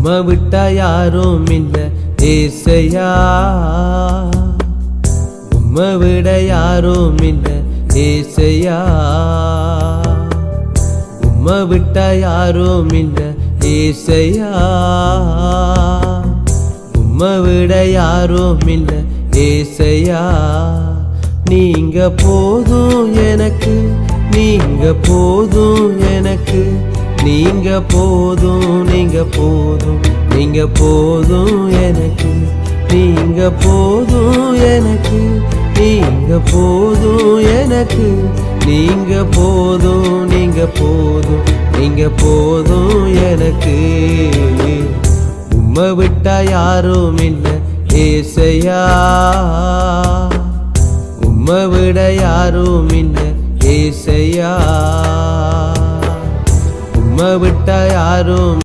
உம்மை விட்டா யாரும் இல்ல ஏசையா, உம்மை விட யாரும் இல்ல ஏசையா, உம்மை விட்டா யாரும் இல்ல ஏசையா, உம்மை விட யாரும் இல்ல ஏசையா. நீங்க போதும் எனக்கு, நீங்க போதும் எனக்கு, நீங்க போதும், நீங்க போதும், நீங்க போதும் எனக்கு, நீங்க போதும் எனக்கு, நீங்க போதும் எனக்கு, நீங்க போதும், நீங்க போதும், நீங்க போதும் எனக்கு. உம்மை விட்டா யாரும் இல்ல ஏசையா, உம்மை விட யாரும் இல்ல ஏசையா, உம்மை விட்டா யாரும்